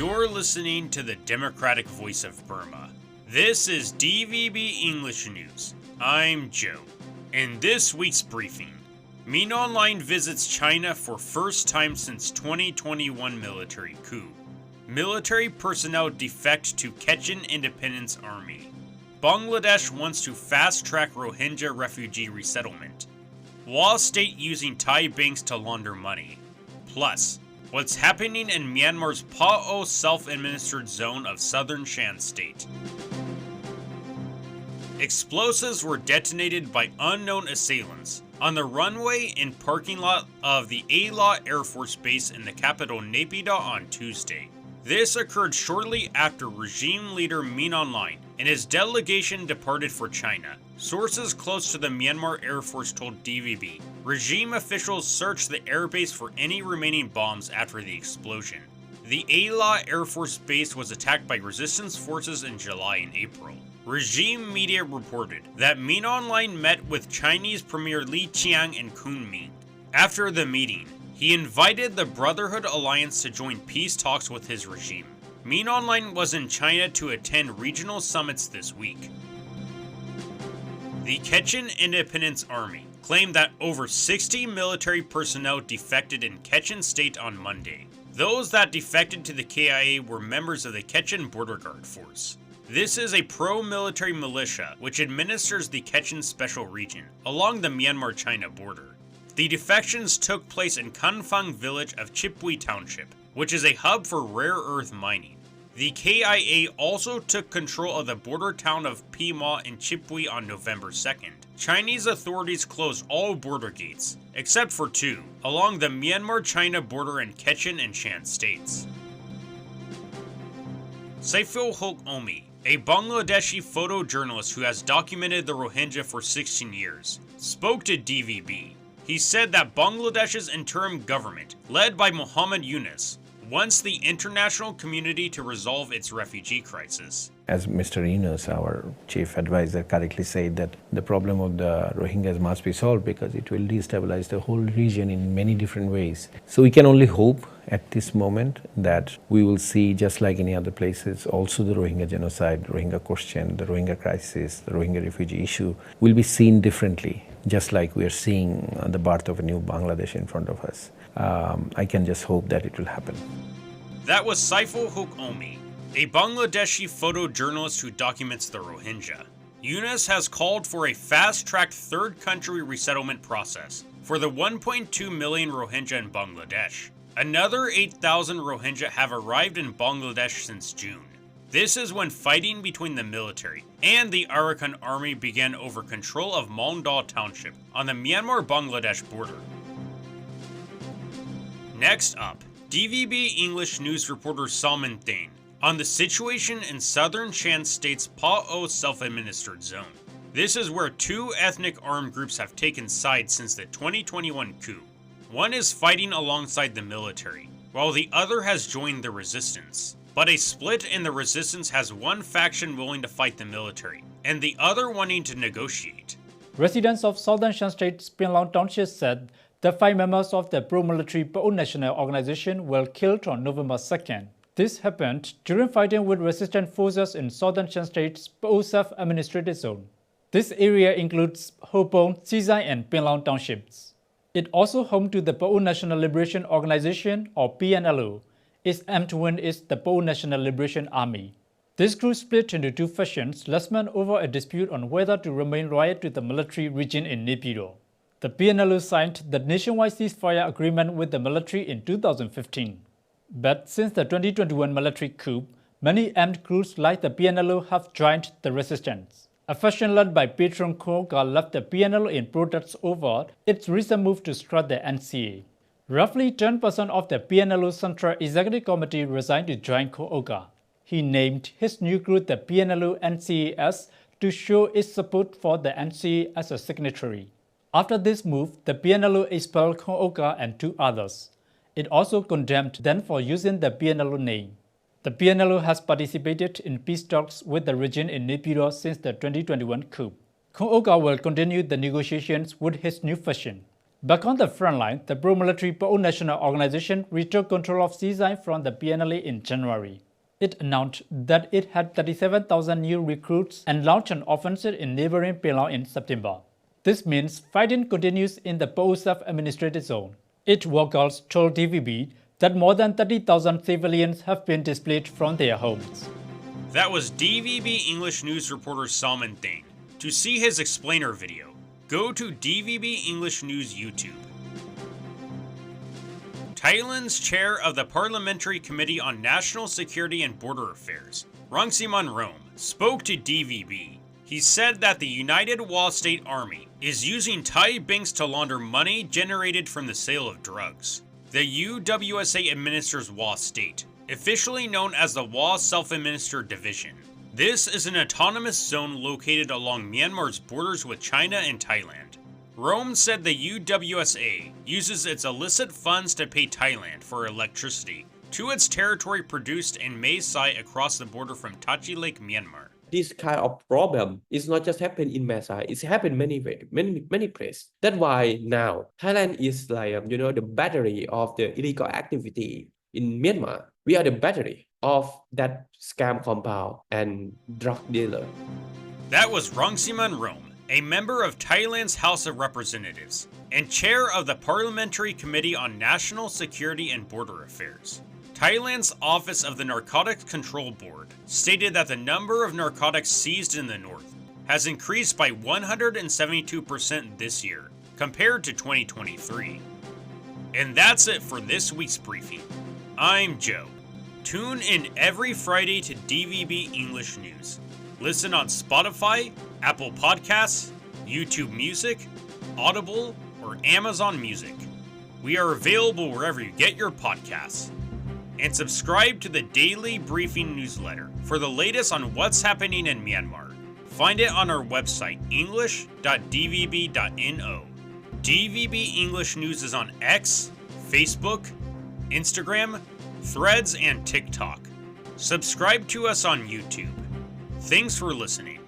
You're listening to the Democratic Voice of Burma. This is DVB English News. I'm Joe. In this week's briefing, Min Aung Hlaing visits China for first time since 2021 military coup. Military personnel defect to Kachin Independence Army. Bangladesh wants to fast-track Rohingya refugee resettlement. Law state using Thai banks to launder money. Plus, what's happening in Myanmar's Pa'o self-administered zone of southern Shan State. Explosives were detonated by unknown assailants on the runway and parking lot of the Aung Hlaing Air Force Base in the capital Naypyidaw on Tuesday. This occurred shortly after regime leader Min Aung Hlaing and his delegation departed for China. Sources close to the Myanmar Air Force told DVB. Regime officials searched the airbase for any remaining bombs after the explosion. The Aung Hlaing Air Force Base was attacked by resistance forces in July and April. Regime media reported that Min Aung Hlaing met with Chinese Premier Li Qiang and Kunming. After the meeting, he invited the Brotherhood Alliance to join peace talks with his regime. Min Aung Hlaing was in China to attend regional summits this week. The Kachin Independence Army claimed that over 60 military personnel defected in Kachin State on Monday. Those that defected to the KIA were members of the Kachin Border Guard Force. This is a pro-military militia which administers the Kachin Special Region along the Myanmar-China border. The defections took place in Kanfang village of Chipui Township, which is a hub for rare earth mining. The KIA also took control of the border town of Pima in Chipui on November 2nd. Chinese authorities closed all border gates, except for two, along the Myanmar-China border in Kachin and Shan states. Saiful Hok Omi, a Bangladeshi photojournalist who has documented the Rohingya for 16 years, spoke to DVB. He said that Bangladesh's interim government, led by Muhammad Yunus, wants the international community to resolve its refugee crisis. As Mr. Yunus, our chief advisor, correctly said that the problem of the Rohingyas must be solved because it will destabilize the whole region in many different ways. So we can only hope at this moment that we will see, just like any other places, also the Rohingya genocide, Rohingya question, the Rohingya crisis, the Rohingya refugee issue will be seen differently, just like we are seeing the birth of a new Bangladesh in front of us. I can just hope that it will happen. That was Saiful Hok Omi, a Bangladeshi photojournalist who documents the Rohingya. Yunus has called for a fast-tracked third country resettlement process for the 1.2 million Rohingya in Bangladesh. Another 8,000 Rohingya have arrived in Bangladesh since June. This is when fighting between the military and the Arakan army began over control of Maungdaw Township on the Myanmar-Bangladesh border. Next up, DVB English News reporter Salman Thain on the situation in southern Shan State's Pa'o self-administered zone. This is where two ethnic armed groups have taken sides since the 2021 coup. One is fighting alongside the military, while the other has joined the resistance. But a split in the resistance has one faction willing to fight the military, and the other wanting to negotiate. Residents of southern Shan State's Pinlaung Township said the 5 members of the pro-military Pa'o National Organization were killed on November 2nd. This happened during fighting with resistant forces in southern Shan State's Pa'o self-administered zone. This area includes Hopong, Sizai, and Pinlaung Townships. It also home to the Pa'o National Liberation Organization, or PNLO. Its aim to win is the Pa'o National Liberation Army. This group split into two factions last month over a dispute on whether to remain loyal to the military region in Naypyidaw. The PNLO signed the nationwide ceasefire agreement with the military in 2015. But since the 2021 military coup, many armed groups like the PNLO have joined the resistance. A faction led by Patron Koga left the PNLO in protest over its recent move to strike the NCA. Roughly 10% of the PNLO Central Executive Committee resigned to join Koga. He named his new group the PNLO NCAS to show its support for the NCA as a signatory. After this move, the PNLO expelled Koga and 2 others. It also condemned them for using the PNLO name. The PNLO has participated in peace talks with the region in Naypyidaw since the 2021 coup. Koga will continue the negotiations with his new faction. Back on the front line, the pro-military pro-national organization retook control of Xizai from the PNLA in January. It announced that it had 37,000 new recruits and launched an offensive in neighboring Penang in September. This means fighting continues in the post-self-administrated zone. Its workers told DVB that more than 30,000 civilians have been displaced from their homes. That was DVB English News reporter Salman Thain. To see his explainer video, go to DVB English News YouTube. Thailand's chair of the Parliamentary Committee on National Security and Border Affairs, Rangsiman Rome, spoke to DVB. He said that the United Wa State Army is using Thai banks to launder money generated from the sale of drugs. The UWSA administers Wa State, officially known as the Wa Self-Administered Division. This is an autonomous zone located along Myanmar's borders with China and Thailand. Rome said the UWSA uses its illicit funds to pay Thailand for electricity to its territory produced in Mae Sai across the border from Tachi Lake, Myanmar. This kind of problem is not just happen in Mae Sai, it's happened many places. That's why now Thailand is like the battery of the illegal activity in Myanmar. We are the battery of that scam compound and drug dealer. That was Rangsiman Rome, a member of Thailand's House of Representatives and chair of the Parliamentary Committee on National Security and Border Affairs. Thailand's Office of the Narcotics Control Board stated that the number of narcotics seized in the north has increased by 172% this year, compared to 2023. And that's it for this week's briefing. I'm Joe. Tune in every Friday to DVB English News. Listen on Spotify, Apple Podcasts, YouTube Music, Audible, or Amazon Music. We are available wherever you get your podcasts. And subscribe to the daily briefing newsletter for the latest on what's happening in Myanmar. Find it on our website, english.dvb.no. DVB English News is on X, Facebook, Instagram, Threads, and TikTok. Subscribe to us on YouTube. Thanks for listening.